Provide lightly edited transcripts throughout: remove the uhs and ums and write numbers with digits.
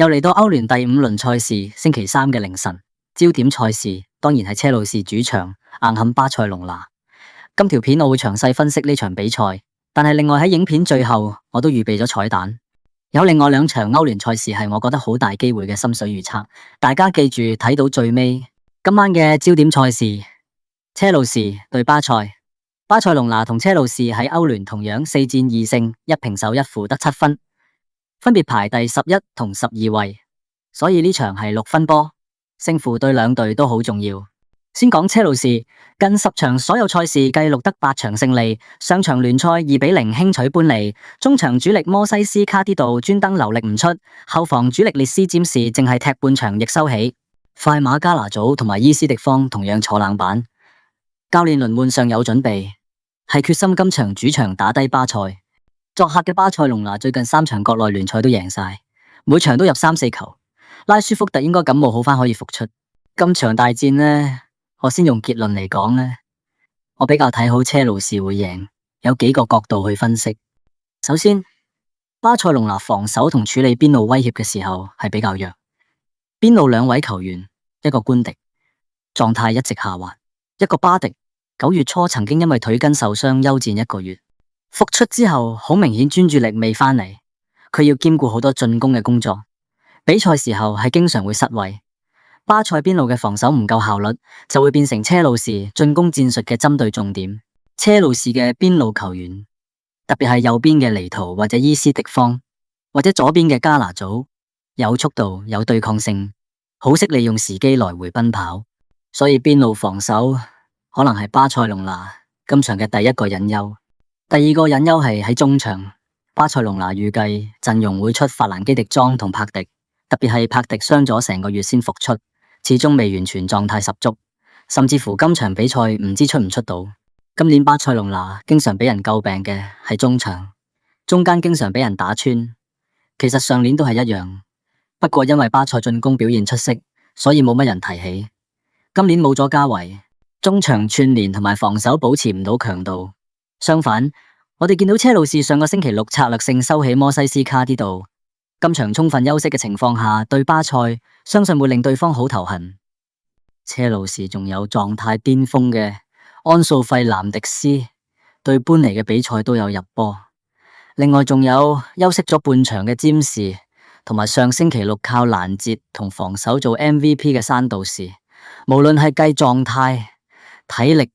又嚟到歐聯第五輪賽事，星期三嘅凌晨，焦點賽事當然係車路士主場硬撼巴塞隆拿。今條片我會詳細分析呢場比賽，但係另外喺影片最後我都預備咗彩蛋，有另外兩場歐聯賽事係我覺得好大機會嘅心水預測，大家記住睇到最尾。今晚嘅焦點賽事，車路士對巴塞。巴塞隆拿同車路士喺歐聯同樣4戰2勝1平手1負得7分，分別排第11同12位，所以呢場係6分波，勝負對兩隊都好重要。先講車路士，近10場所有賽事計錄得8場勝利，上場聯賽2比0輕取般尼，中場主力摩西斯卡迪度專登留力唔出，後防主力列斯占士淨係踢半場亦收起，快馬加拿祖同埋伊斯迪方同樣坐冷板，教練輪換上有準備，係決心今場主場打低巴塞。作客嘅巴塞隆拿最近3場國內聯賽都贏晒，每場都入3、4球。拉舒福特應該感冒好返可以復出。今場大戰呢，我先用結論嚟講呢，我比較睇好車路士會贏，有幾個角度去分析。首先，巴塞隆拿防守同處理邊路威脅嘅時候係比較弱，邊路兩位球員，一個官迪狀態一直下滑，一個巴迪9月初曾經因為腿筋受傷休戰1個月，復出之後好明顯專注力未返嚟，佢要兼顧好多進攻嘅工作，比賽時候係經常會失位。巴塞邊路嘅防守唔夠效率，就會變成車路士進攻戰術嘅針對重點。車路士嘅邊路球員，特別係右邊嘅尼圖或者伊斯迪方，或者左邊嘅加拿祖，有速度有對抗性，好識利用時機來回奔跑，所以邊路防守可能係巴塞隆拿今場嘅第一個隱憂。第二個隱憂係喺中場，巴塞隆拿預計陣容會出法蘭基迪莊同柏迪，特別係柏迪傷咗成個月先復出，始終未完全狀態十足，甚至乎今場比賽唔知出唔出到。今年巴塞隆拿經常俾人詬病嘅係中場，中間經常俾人打穿，其實上年都係一樣，不過因為巴塞進攻表現出色，所以冇乜人提起。今年冇咗加維，中場串聯同埋防守保持唔到強度。相反，我哋見到車路士上個星期六策略性收起摩西斯卡迪度，今場充分休息嘅情況下對巴塞，相信會令對方好頭痕。車路士仲有狀態巔峰嘅安素費南迪斯，對般尼嘅比賽都有入波。另外仲有休息咗半場嘅占士，同埋上星期六靠攔截同防守做 MVP 嘅山道士，無論係計狀態、體力、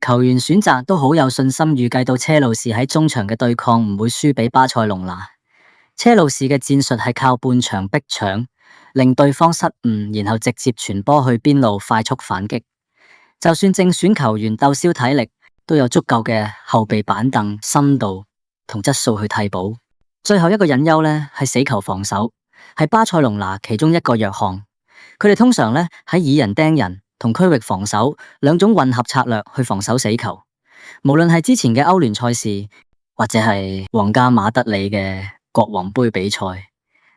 球員選擇都好有信心，預計到車路士喺中場嘅對抗唔會輸俾巴塞隆拿。車路士嘅戰術係靠半場逼搶，令對方失誤，然後直接傳波去邊路快速反擊。就算正選球員鬥消體力，都有足夠嘅後備板凳深度同質素去替補。最後一個隱憂呢係死球防守，係巴塞隆拿其中一個弱項。佢哋通常呢喺以人盯人同區域防守兩種混合策略去防守死球，無論係之前嘅歐聯賽事，或者係皇家馬德里嘅國王杯比賽，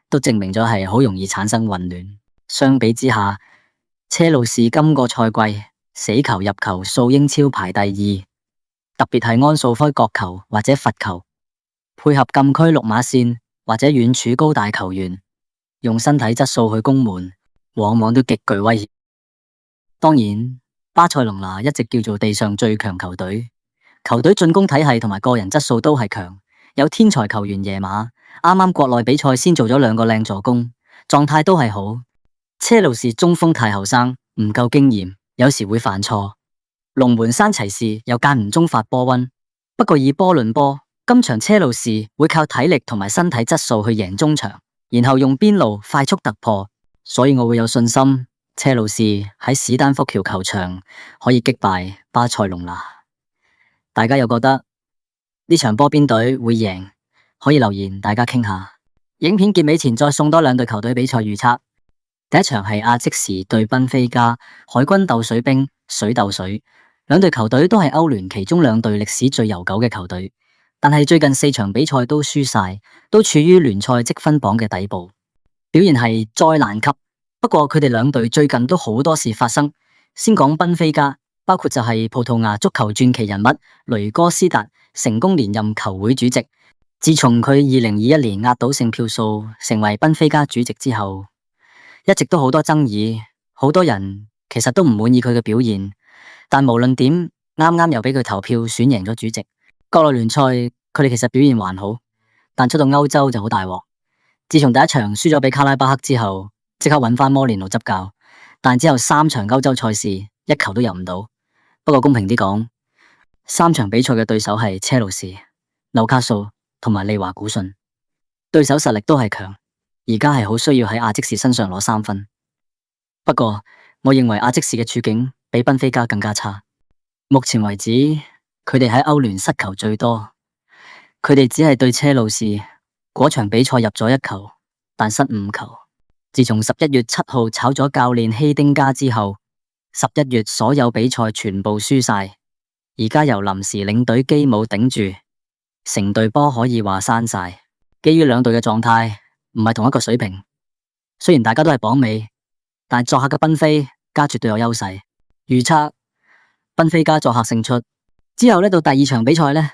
都證明咗係好容易產生混亂。相比之下，車路士今個賽季死球入球數英超排第2，特別係安素輝角球或者罰球，配合禁區綠碼線或者遠處高大球員，用身體質素去攻門，往往都極具威脅。當然，巴塞隆拿一直叫做地上最強球隊，球隊進攻體系同埋個人質素都係強，有天才球員耶馬，啱啱國內比賽先做咗2個靚助攻，狀態都係好。車路士中鋒太後生，唔夠經驗，有時會犯錯。龍門山齊士又間唔中發波瘟，不過以波論波，今場車路士會靠體力同埋身體質素去贏中場，然後用邊路快速突破，所以我會有信心車路士喺史丹福橋球場可以擊敗巴塞隆拿。大家又覺得呢場波邊隊會贏？可以留言大家傾下。影片結尾前再送多2隊球隊比賽預測。第一場係阿積士對賓菲加，海軍鬥水兵，水鬥水。兩隊球隊都係歐聯其中2隊歷史最悠久嘅球隊，但係最近4場比賽都輸晒，都處於聯賽積分榜嘅底部，表現係災難級。不過佢哋2隊最近都好多事發生。先講賓菲加，包括就係葡萄牙足球傳奇人物雷哥斯達成功連任球會主席，自從佢2021年壓倒性票數成為賓菲加主席之後，一直都好多爭議，好多人其實都唔滿意佢嘅表現。但無論點，啱啱又俾佢投票選贏咗主席。國內聯賽佢哋其實表現還好，但出到歐洲就好大鑊。自從第一場輸咗俾卡拉巴克之後，即刻揾翻摩連奴執教，但之後3場歐洲賽事一球都入唔到。不過公平啲講，3場比賽嘅對手係車路士、紐卡素同埋利華古遜，對手實力都係強，而家係好需要喺阿積士身上攞3分。不過我認為阿積士嘅處境比賓菲加更加差。目前為止，佢哋喺歐聯失球最多，佢哋只係對車路士嗰場比賽入咗1球，但失5球。自從11月7號炒咗教練希丁加之後，11月所有比賽全部輸晒，而家由臨時領隊基姆頂住。成隊波可以話閂晒，基於兩隊嘅狀態唔係同一個水平。雖然大家都係榜尾，但係作客嘅賓菲加絕對有優勢。預測賓菲加作客勝出之後呢，到第2場比賽呢，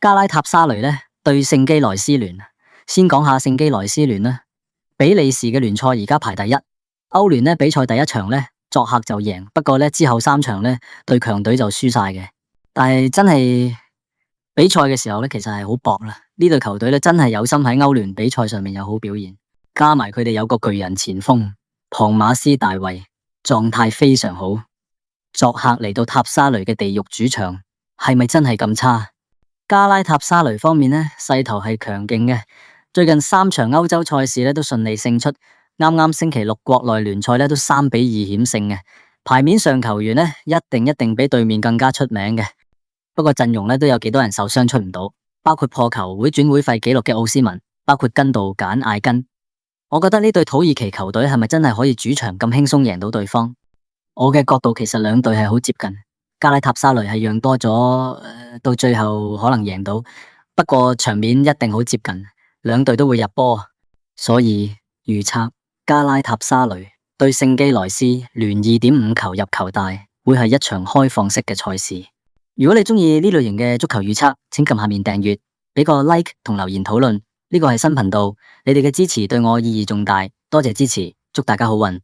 加拉塔沙雷呢對聖基萊斯聯。先講下聖基萊斯聯啦，比利時嘅聯賽而家排第1。歐聯呢比賽第1場呢作客就贏，不過呢之後3場呢對強隊就輸晒嘅。但係真係比賽嘅時候咧，其實係好搏啦。呢隊球隊咧真係有心喺歐聯比賽上面有好表現，加埋佢哋有個巨人前鋒龐馬斯大衛，狀態非常好。作客嚟到塔沙雷嘅地獄主場，係咪真係咁差？加拉塔沙雷方面呢，勢頭係強勁嘅，最近3場歐洲賽事咧都順利勝出。啱啱星期6國內聯賽咧都3-2險勝嘅，牌面上球員呢一定比對面更加出名嘅。不過陣容咧都有幾多人受傷出唔到，包括破球會轉會費紀錄嘅奧斯文，包括根道簡艾根。我覺得呢隊土耳其球隊係咪真係可以主場咁輕鬆贏到對方？我嘅角度其實兩隊係好接近，加拉塔沙雷係讓多咗，到最後可能贏到。不過場面一定好接近，兩隊都會入波，所以預測加拉塔沙雷對聖基萊斯聯2.5球入球大，會係一場開放式嘅賽事。如果你鍾意呢類型嘅足球預測，請撳下面訂閱，俾個 like 同留言討論。呢個係新頻道，你哋嘅支持對我意義重大，多謝支持，祝大家好運。